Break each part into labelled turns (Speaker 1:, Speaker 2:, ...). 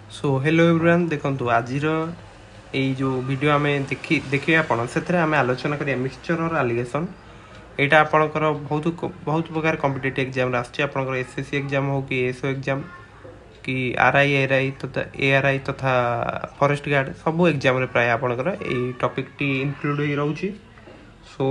Speaker 1: So hello everyone देखो आज जो वीडियो आम देखिए आपण से आम आलोचना करिया मिक्सचर और एलिगेशन यहाँ आपंकर बहुत बहुत प्रकार कॉम्पिटिटिव एग्जाम आपर एसएससी एग्जाम हो कि एसओ एग्जाम कि आरआई एआरआई तथा एआरआई तथा फॉरेस्ट गार्ड सब एग्जाम प्राय आपंकर ये टॉपिक टी इंक्लूड हो रही। सो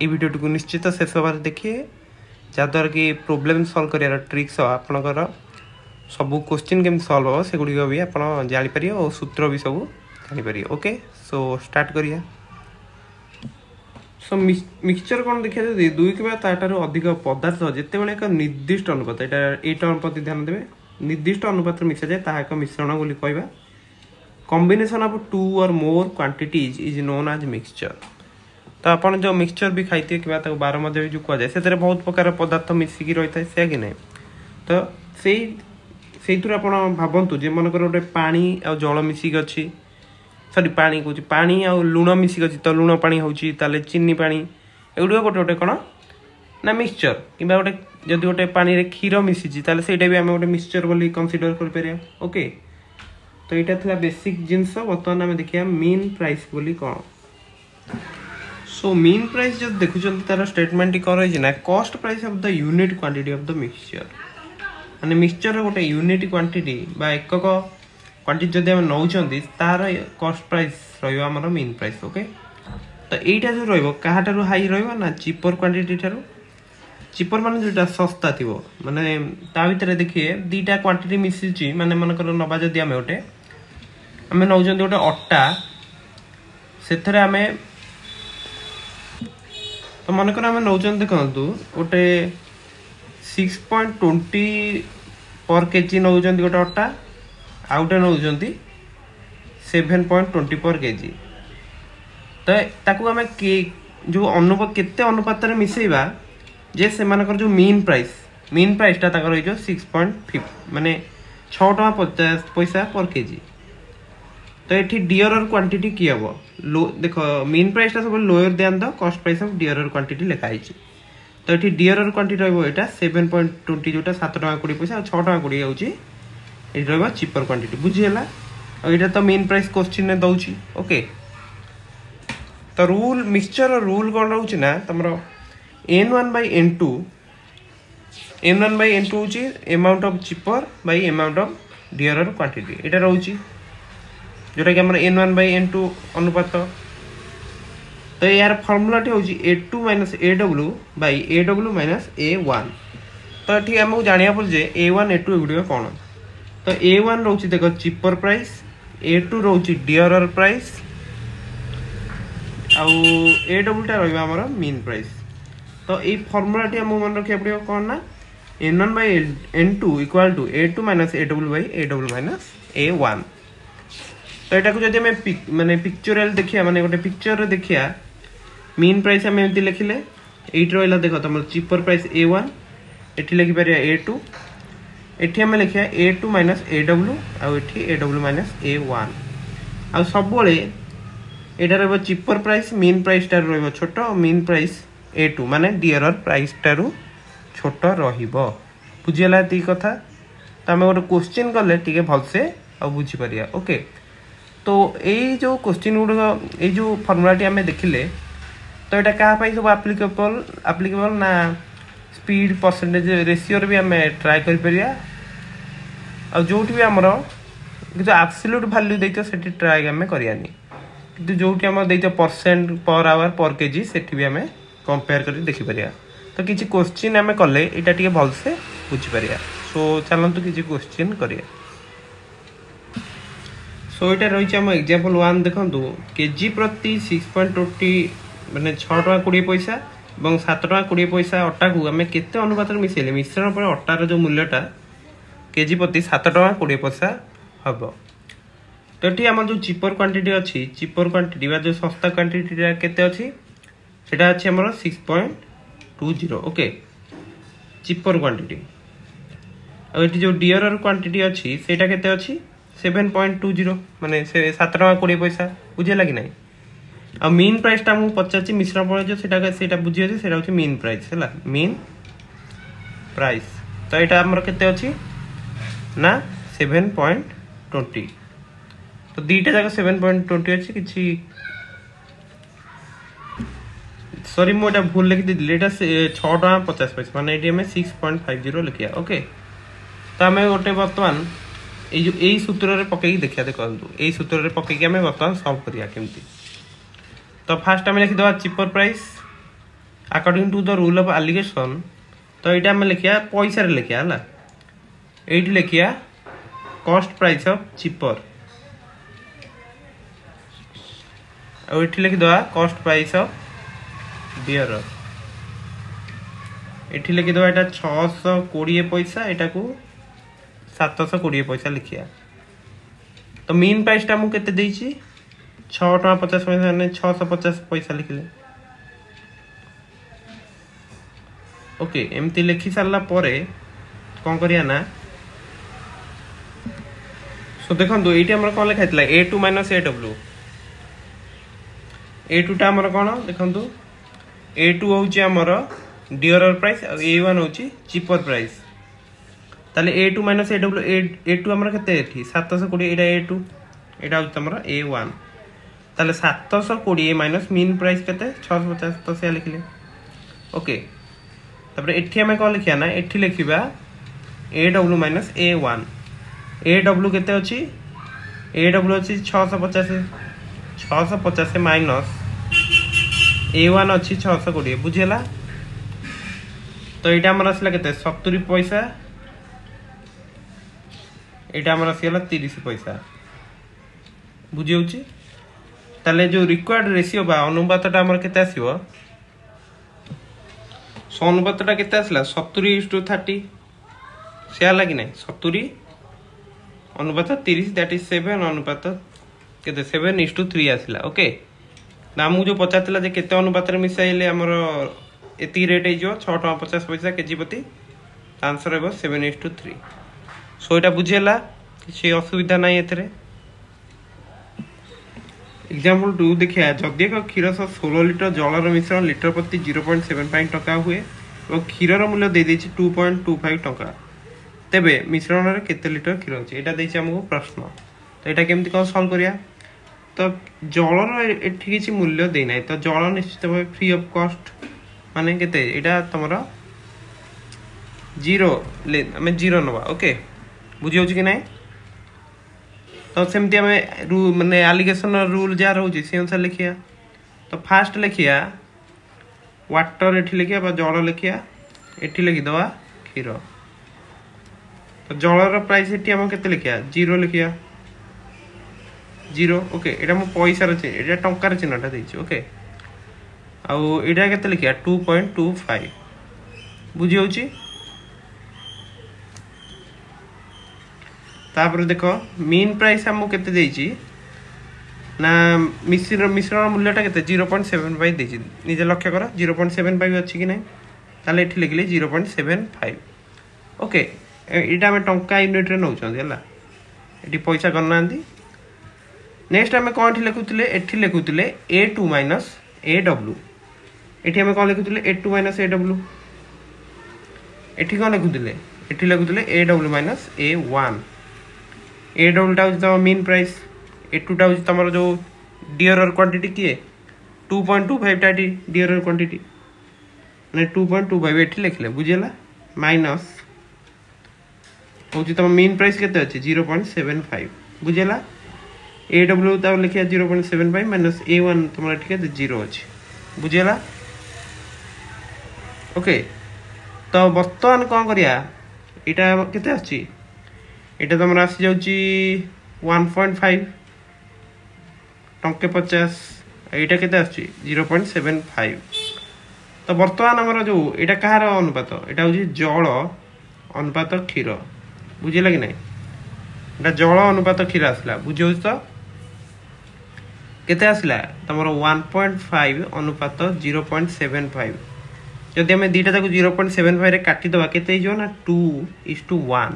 Speaker 1: ये वीडियो टी निश्चित शेष बार देखिए जहाँद्वारा कि प्रोब्लेम सॉल्व कर ट्रिक्स आपंकर सब क्वेश्चन केमती सॉल्व हो से गुड़िक भी आप जापर और सूत्र भी सब जापर। ओके सो स्टार्ट करिया। सो मिक्सचर कौन देखा जब दुई कि ताठार अधिक पदार्थ जिते एक निर्दिष्ट अनुपात यहाँ अनुपात ध्यान देवे निर्दिष्ट अनुपात मिसा जाए ताहा एक मिश्रण बोली कहवा। कॉम्बिनेशन ऑफ टू और more quantities is known as mixture. तो आप जो मिक्सचर भी खाई कि बारमद जो कहुए से बहुत प्रकार पदार्थ मिसिकी रही है से कि नहीं। तो से भावतु जे मनकर गोटे पानी आ जल मिसिक अच्छी सरी पानी कौच पानी आ लुण मिसिक अच्छी तो लुण पानी हूँ चीनी पानी एगुड़ गोटे गोटे कौन ना मिक्सचर कि गोटे जदि गोटे पानी क्षीर मिसी से भी आम गोटे मिक्सचर बोली कंसीडर कर। ओके तो यहाँ था बेसिक जिनस बर्तमान आम देखिए मीन प्राइस बोली कौन। सो मीन प्राइस जो देखुं तार स्टेटमेंट कौन रही ना cost price of the unit quantity of the mixture माने मिक्सचर गोटे यूनिट क्वांटिटी बा एकक क्वांटिटी जदि आम नौ तार कॉस्ट प्राइस रही मीन प्राइस। ओके तो यहीटा जो रहा हाई रहा चिपर क्वांटिटी ठारू चिपर माने जो सस्ता थी माने ता भीतर देखिए दीटा क्वांटिटी मिसी माने मनकर नवा जदि आम गोटे आम नौ गोटे अट्टा से आम तो मनकर आम नौ देखु गोटे 6.20 पर केजी नौ गोटे अट्टा आउटे नौ 7.20 पर केजी। तो ताकू आम जो अनुपात केते अनुपात मिसेबा जे से मानकर जो मीन प्राइसटा ताकर रही 6.5 माने 6 टका 50 पैसा पर केजी। तो ये डियर क्वांटिटी किए हम देख मीन प्राइसटा सब lower than the cost price of dear quantity लिखाई। तो ये डियर क्वांटिटी रहा 7.20 जोटा 7 टका 20 पैसा 6 टका 20 होची रहा चिपर क्वांटिटी बुझीगला। और तो मीन प्राइस क्वेश्चन ने दौची। ओके तो रूल मिक्सचर रूल कौन रोचे ना तुम n1/n2 हूँ amount of cheaper bye amount of dear quantity यहाँ रोचे जोटा कि n1/n2 अनुपात। तो यार फर्मूलाटी हूँ A2 - AW by AW - A1। तो ये आमको जाना पड़े A1 A2 एगुड़ कौन। तो A1 रोचे देख चिपर प्राइस A2 रोचे डियर प्राइस आउ AW टा रहा मीन प्राइस। तो ये फर्मूलाटी आमको मन रखा पड़े कौन ना n1/n2 equal to A2 - AW by AW - A1। तो यहाँ जब आम माने पिक्चर देखिए माने गोटे पिक्चर देखिया मीन प्राइस आम एमती लिखिले ये रहा देख तुम चिपर प्राइस A1 ये लिखिपर A2 ये आम लिखा A2 - AW आठी AW - A1 आ सब यहाँ रहा चिपर प्राइस मीन प्राइस टार रहा छोट मीन प्राइस A2 माने डियर प्राइस टारू छोट रुझीगला ये कथा। तो आम गोटे क्वेश्चन कले टे भलसे आ बुझीपर। ओके तो यही जो क्वेश्चन गुड़क ये जो फर्मूलाटी आम देखिले तो यहाँ क्या सब आप्लिकेबल ना स्पीड परसेंटेज रेशियो भी आम ट्राए कर जो भी आमर कि एब्सोल्यूट वैल्यू देते से ट्राए आम करानी कि जो आम देते परसेंट पर आवर पर केजी से भी आम कंपेयर कर देखिपर। तो किसी क्वेश्चन आम कले यहाँ टे भलसे बुझीपर। सो चलतु किसी क्वेश्चन करिए। सो यहाँ रही आम एग्जांपल 1 देखु केजी प्रति 6.20 माने 6 टका 20 पैसा और 7 टका 20 पैसा अट्टा को आम केते अनुपात मिसेले मिश्रण पर अट्टार जो मूल्यटा केजी प्रति 7 टका 20 पैसा हम। तो ये आम जो चिपर क्वांटिटी अच्छी चिपर क्वांटिटी जो सस्ता क्वांटिटी केते अच्छी सेटा अच्छी आमर 6.20। ओके चिपर क्वांटिटी और ये जो डियर क्वांटिटी अच्छी सेटा केते अच्छी 7.20 माने 7 टका 20 पैसा बुझेगा कि नहीं। आ मीन प्राइसटा मुझे पचार मिश्रण पर जो बुझे से मीन प्राइस है मीन प्राइस। तो यहाँ आमर केते अच्छी ना 7.20 20 तो दीटा जाक 7.20 अच्छी किसी सॉरी मुझे भूल लिखी दी एटा 6.50 माने एटी हमें 6.50 लिखिया ओके तो आम गोटे बर्तमान यही सूत्र पकई देखिया देखो यही सूत्र पकई आम बर्तमान सॉल्व करिया केमती तो फास्ट आम लिखिद cheaper price according to the rule of alligation तो ये आम लिखिया पैसा लिखिया है ये लिखिया कॉस्ट प्राइस ऑफ चीपर और ये लिखिदवा कॉस्ट प्राइस ऑफ बियर ये लिखिदवा यहाँ 620 पैसा यहाँ को 720 पैसा लिखिया तो मीन प्राइस टा मुझे केते 6.50 मैंने 650 पैसा लिखिले ओके एमती लिखि सारा पर कौन करिया ना सो देखो ये कौन लिखाई A2 माइनस AW A2 टा आमर कौन देखो A2 हूँ आमर डियर प्राइस और A1 हूँ चीपर प्राइस ताले A2 माइनस AW A2 आमर केते 720 एटा A2 एटा हूँ तमर A1 ताले 720 माइनस मीन प्राइस केते 650 तो से लिखले ओके तापर एठी हमें कौन लिखिया ना एठी लिखिबा AW माइनस A1 AW केते अछि AW अछि 650 माइनस A1 अछि 620 बुझेला तो एटा हमर असला केते 70 पैसा एटा हमर असला 30 पैसा बुझी होची ताले जो रिक्वायर्ड रेशियो बा अनुपातटा हमर केते आसीबो सो अनुपातटा केते आसला 70:30 से आला कि नै 70 अनुपात 30 दैट इज 7 अनुपात केते 7:3 आसला ओके ना मु जो पचारतला जे केते अनुपात रे मिसाइले हमर एती रेट हे जो 6.50 पैसा केजी प्रति आंसर हेबो 7:3 सो एटा बुझेला किसी असुविधा नाही एतरे एग्जांपल 2 देखिया जदि एक क्षीर 16 लिटर जलर मिश्रण लिटर प्रति 0.75 टका हुए और क्षीर मूल्य दे देछि 2.25 टका तेबे मिश्रण रे केते लिटर क्षीर अछि एटा देछि हमको प्रश्न तो एटा केमति कोन सॉल्व करिया तो जलर एठी किछि मूल्य दे नै तो जल निश्चित भाव फ्री ऑफ कॉस्ट माने केते एटा तमरा 0 ले हमें 0 नबा ओके बुझि होछि कि नै तो सेमती हमें माने एलिगेशन रूल जा रहउछि से अनुसार लिखिया तो फास्ट लिखिया वाटर एठी लिखिया बा जल लिखिया एठी लिखि दवा क्षीर तो जलर प्राइस एठी हम केते लिखिया 0 लिखिया 0 ओके एटा मो पैसा रे एटा टंका रे चिन्हटा देछि ओके आ एटा केते लिखिया 2.25 बुझि होछि तापर देखो मीन प्राइस हमको केते देछि ना मिश्रण मूल्यटा केते 0.75 देछि निजे लक्ष्य करो 0.75 अछि कि नै ताले एठी लिखले 0.75 ओके एटा हम टंका यूनिट रे नौ छथि हला एठी पैसा करनांती नेक्स्ट हम कोन एठी लिखुतले एठी लिखुतले A2 माइनस AW एठी हम कोन लिखुतले A2 माइनस AW एठी कोन लिखुतले एठी लिखुतले AW माइनस A1 AW टा तो मीन प्राइस A2 टा तमरो जो डियर क्वांटिटी किए 2.25 टा डियर क्वांटिटी ने 2.25 एठी लिखले बुझेला माइनस होची तम मीन प्राइस केते अछि 0.75 बुझेला AW ता लिखिया 0.75 माइनस A1 तमरा ठीक है 0 अछि बुझेला ओके तो वर्तमान कोन करिया एटा केते अछि एटा तमरा आसी जाउची 1.5 टंके 50 एटा केते आछि 0.75 तो वर्तमान हमर जो एटा कहार अनुपात एटा होची जल अनुपात क्षीर बुझिला कि नै एटा जल अनुपात क्षीर आसला बुझियो तो केते आसला तमरो 1.5 अनुपात 0.75 जदि हमें दीटा ताको 0.75 रे काटी दबा केते जो ना 2:1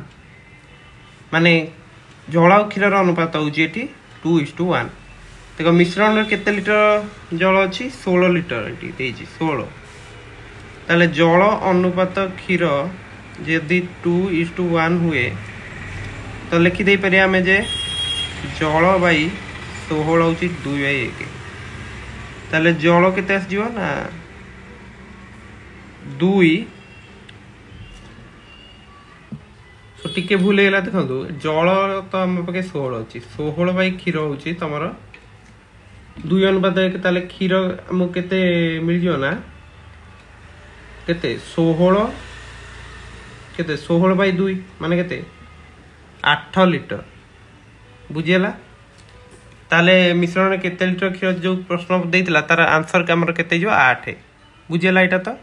Speaker 1: माने जल और क्षीर अनुपात होची एठी 2:1 देखो मिश्रण रे केते लिटर जल अछि 16 लिटर एठी देछि 16 ताले जल अनुपात क्षीर यदि 2:1 हुए तो लिखि दे परिया में जे जल बाई 16 हूँ 2/1 ताले जल केते आसजिव ना 2 तो टिके भूल गला देखो जल तो आम पाखे 16 अच्छी 16 बाई क्षीर हूँ तुम 2:1 ताले क्षीर आमको केते मिल जाओ ना केते 16 केते 16/2 माने केते 8 लिटर बुझीगला ताले मिश्रण केते लिटर क्षीर जो प्रश्न देइतला तार आंसर हमर केते जो 8 बुझीगला एटा तो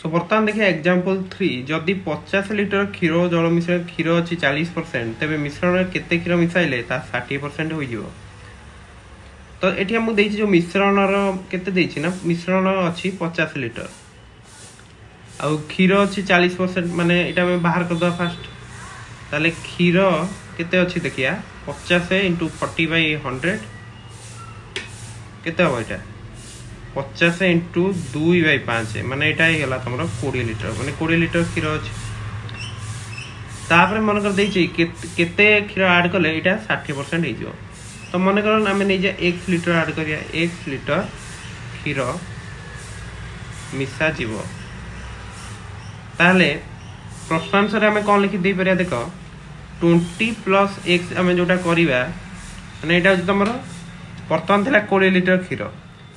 Speaker 1: सो बर्तमान देखिए एग्जांपल 3 जदि 50 लिटर क्षीर जल मिश्रण क्षीर अच्छी 40% तेबे मिश्रण केते क्षीर मिसाइले ता 60% हो जिवो तो एठी हम देछि जो मिश्रण रो केते देछि ना मिश्रण अच्छी 50 लिटर आ क्षीर अच्छी 40% माने एटा में बाहर कर दो फास्ट ताले क्षीर केते अच्छी देखिया 50 × 40/100 केते हो एटा 50 × 2/5 माने एटा ही गला तुमरो 20 लिटर माने 20 लिटर क्षीर अछि तापर मन कर देछि केते क्षीर ऐड करले एटा 60% हे जो तो मन कर आमे नै जे 1 लिटर ऐड करिया 1 लिटर क्षीर मिसा जीवो ताले प्रश्न आंसर आमे कोन लिखि दे परिया देखो 20 + x आमे जोटा करिवा माने एटा तुमरो वर्तमान थिला 20 लिटर क्षीर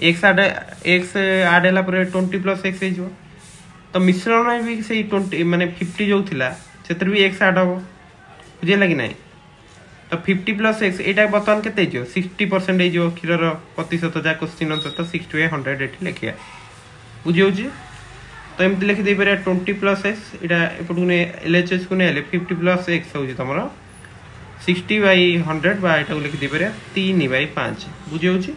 Speaker 1: x ऐड हला पर 20 + x हे जो तो मिश्रण में भी से 20 माने 50 जो थिला सेतर भी x ऐड हो बुझे लगी नहीं तो 50 + x एटा वर्तमान केते जो 60% हे जो क्षीर रो प्रतिशत जा क्वेश्चन आंसर तो 60/100 एठी लिखिया बुझियो जी तो एमती लिखि दे परिया 20 + x एटा एपटु ने LHS को ने 50 + x हो जी तमरो 60/100 बा एटा को लिखि दे परिया 3/5 बुझियो जी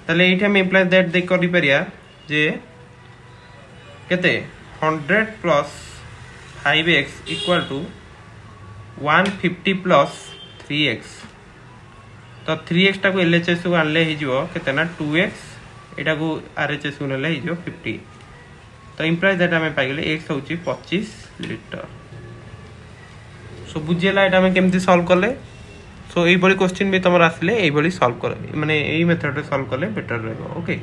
Speaker 1: ताले एठी हम इम्प्लाई दैट दे करि परिया जे केते 100 + 5x = 150 + 3x तो 3x टा को LHS को आनले हे जिवो केते ना 2x एटा को RHS को नेले हे जिवो 50 तो इम्प्लाई दैट हमें पाई गेले x होची 25 लिटर सो बुझियला एटा हमें केमती सॉल्व करले सो एई बडी क्वेश्चन भी तमर आसले एई बडी सॉल्व कर माने एई मेथड रे सॉल्व करले बेटर रहबो ओके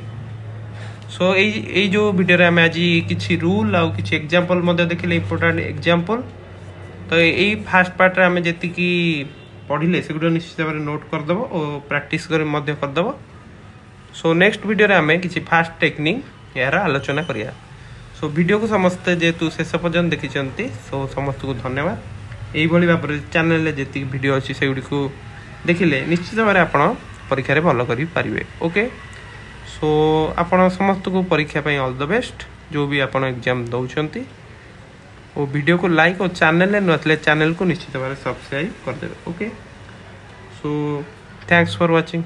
Speaker 1: सो एई जो वीडियो रे हमें आज किछि रूल आ किछि एग्जांपल मध्ये देखिले इंपोर्टेंट एग्जांपल तो एई फर्स्ट पार्ट रे हमें जेति की पढिले सेगुडो निश्चित भाबरे नोट कर दबो और प्रैक्टिस करे मध्ये कर दबो सो नेक्स्ट वीडियो रे हमें किछि फास्ट टेक्निक यार आलोचना करिया सो वीडियो को समस्त जेतु शेष पर्यंत देखिचंती सो समस्त को धन्यवाद एई भली भाबरे चैनल रे जेति वीडियो अछि सेगुडी को देखिले निश्चित भाबरे आपण परीक्षा रे भलो करि पारिबे ओके सो आपण समस्त को परीक्षा पई ऑल द बेस्ट जो भी आपण एग्जाम दउचंती ओ वीडियो को लाइक और चैनल ने नथले चैनल को निश्चित भाबरे सब्सक्राइब कर देबे okay so thanks for watching.